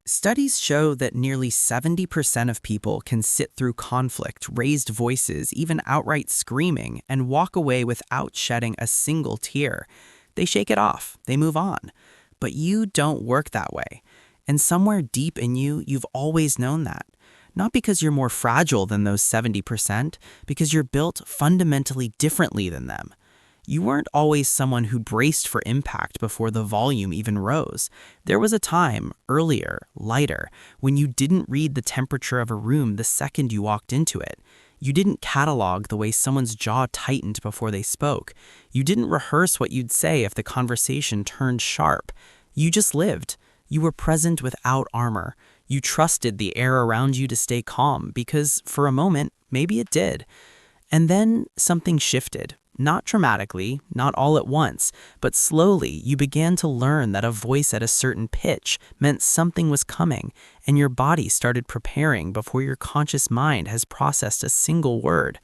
Studies show that nearly 70% of people can sit through conflict, raised voices, even outright screaming, and walk away without shedding a single tear. They shake it off, they move on. But you don't work that way. And somewhere deep in you, you've always known that. Not because you're more fragile than those 70%, because you're built fundamentally differently than them. You weren't always someone who braced for impact before the volume even rose. There was a time, earlier, lighter, when you didn't read the temperature of a room the second you walked into it. You didn't catalog the way someone's jaw tightened before they spoke. You didn't rehearse what you'd say if the conversation turned sharp. You just lived. You were present without armor. You trusted the air around you to stay calm because, for a moment, maybe it did. And then something shifted. Not dramatically, not all at once, but slowly you began to learn that a voice at a certain pitch meant something was coming, and your body started preparing before your conscious mind has processed a single word.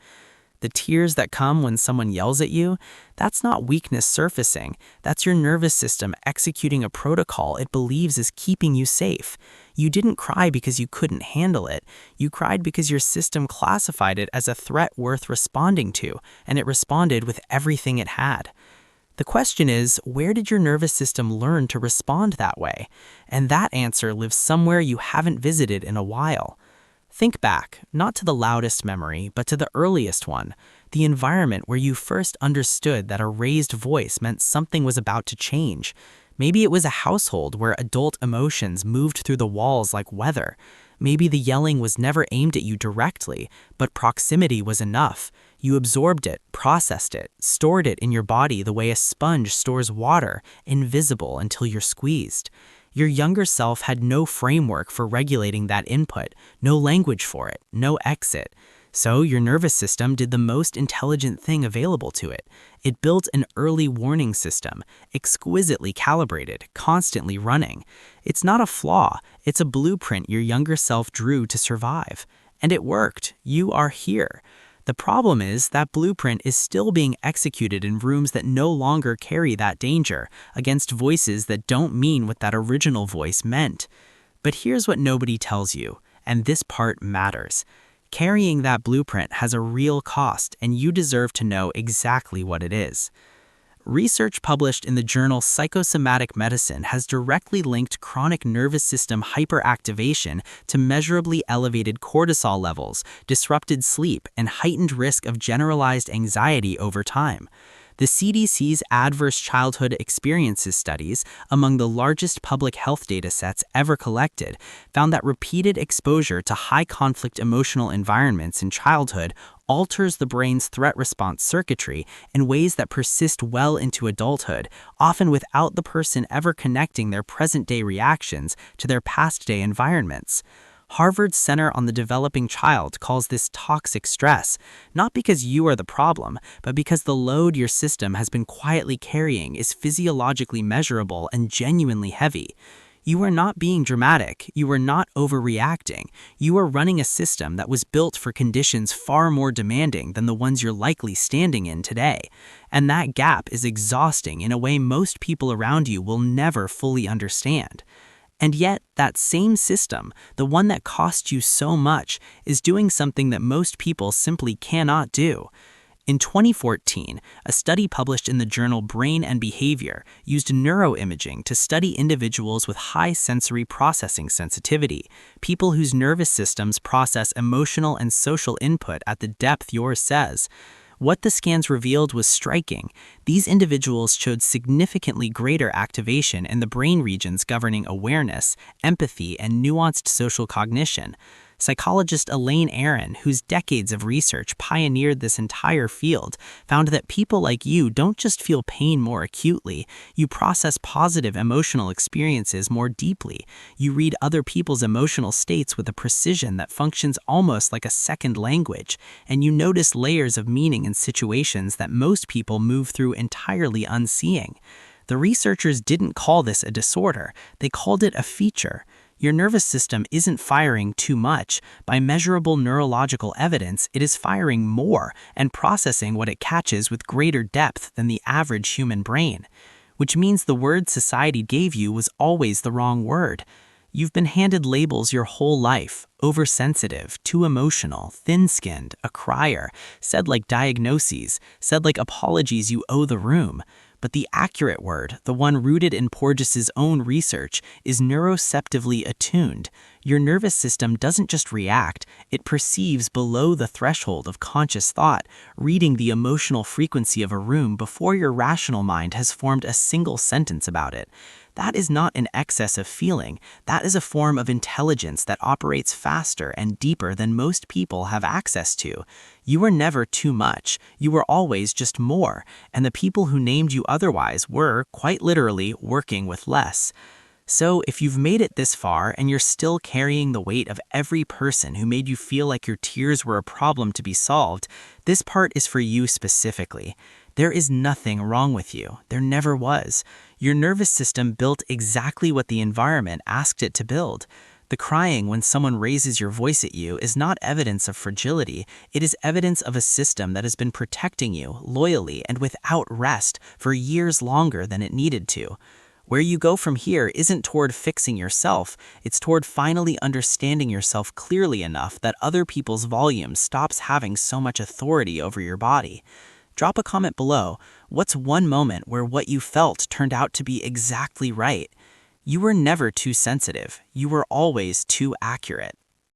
The tears that come when someone yells at you, that's not weakness surfacing. That's your nervous system executing a protocol it believes is keeping you safe. You didn't cry because you couldn't handle it. You cried because your system classified it as a threat worth responding to, and it responded with everything it had. The question is, where did your nervous system learn to respond that way? And that answer lives somewhere you haven't visited in a while. Think back, not to the loudest memory, but to the earliest one, the environment where you first understood that a raised voice meant something was about to change. Maybe it was a household where adult emotions moved through the walls like weather. Maybe the yelling was never aimed at you directly, but proximity was enough. You absorbed it, processed it, stored it in your body the way a sponge stores water, invisible until you're squeezed. Your younger self had no framework for regulating that input, no language for it, no exit. So your nervous system did the most intelligent thing available to it. It built an early warning system, exquisitely calibrated, constantly running. It's not a flaw, it's a blueprint your younger self drew to survive. And it worked. You are here. The problem is that blueprint is still being executed in rooms that no longer carry that danger, against voices that don't mean what that original voice meant. But here's what nobody tells you, and this part matters. Carrying that blueprint has a real cost, and you deserve to know exactly what it is. Research published in the journal Psychosomatic Medicine has directly linked chronic nervous system hyperactivation to measurably elevated cortisol levels, disrupted sleep, and heightened risk of generalized anxiety over time. The CDC's Adverse Childhood Experiences studies, among the largest public health data sets ever collected, found that repeated exposure to high-conflict emotional environments in childhood alters the brain's threat response circuitry in ways that persist well into adulthood, often without the person ever connecting their present-day reactions to their past-day environments. Harvard's Center on the Developing Child calls this toxic stress, not because you are the problem, but because the load your system has been quietly carrying is physiologically measurable and genuinely heavy. You are not being dramatic, you are not overreacting, you are running a system that was built for conditions far more demanding than the ones you're likely standing in today. And that gap is exhausting in a way most people around you will never fully understand. And yet, that same system, the one that cost you so much, is doing something that most people simply cannot do. In 2014, a study published in the journal Brain and Behavior used neuroimaging to study individuals with high sensory processing sensitivity, people whose nervous systems process emotional and social input at the depth yours says. What the scans revealed was striking. These individuals showed significantly greater activation in the brain regions governing awareness, empathy, and nuanced social cognition. Psychologist Elaine Aron, whose decades of research pioneered this entire field, found that people like you don't just feel pain more acutely, you process positive emotional experiences more deeply. You read other people's emotional states with a precision that functions almost like a second language, and you notice layers of meaning in situations that most people move through entirely unseeing. The researchers didn't call this a disorder, they called it a feature. Your nervous system isn't firing too much. By measurable neurological evidence, it is firing more and processing what it catches with greater depth than the average human brain. Which means the word society gave you was always the wrong word. You've been handed labels your whole life: oversensitive, too emotional, thin-skinned, a crier, said like diagnoses, said like apologies you owe the room. But the accurate word, the one rooted in Porges's own research, is neuroceptively attuned. Your nervous system doesn't just react, it perceives below the threshold of conscious thought, reading the emotional frequency of a room before your rational mind has formed a single sentence about it. That is not an excess of feeling, that is a form of intelligence that operates faster and deeper than most people have access to. You were never too much, you were always just more, and the people who named you otherwise were, quite literally, working with less. So if you've made it this far and you're still carrying the weight of every person who made you feel like your tears were a problem to be solved, this part is for you specifically. There is nothing wrong with you. There never was. Your nervous system built exactly what the environment asked it to build. The crying when someone raises your voice at you is not evidence of fragility, it is evidence of a system that has been protecting you loyally and without rest for years longer than it needed to. Where you go from here isn't toward fixing yourself, it's toward finally understanding yourself clearly enough that other people's volume stops having so much authority over your body. Drop a comment below. What's one moment where what you felt turned out to be exactly right? You were never too sensitive. You were always too accurate.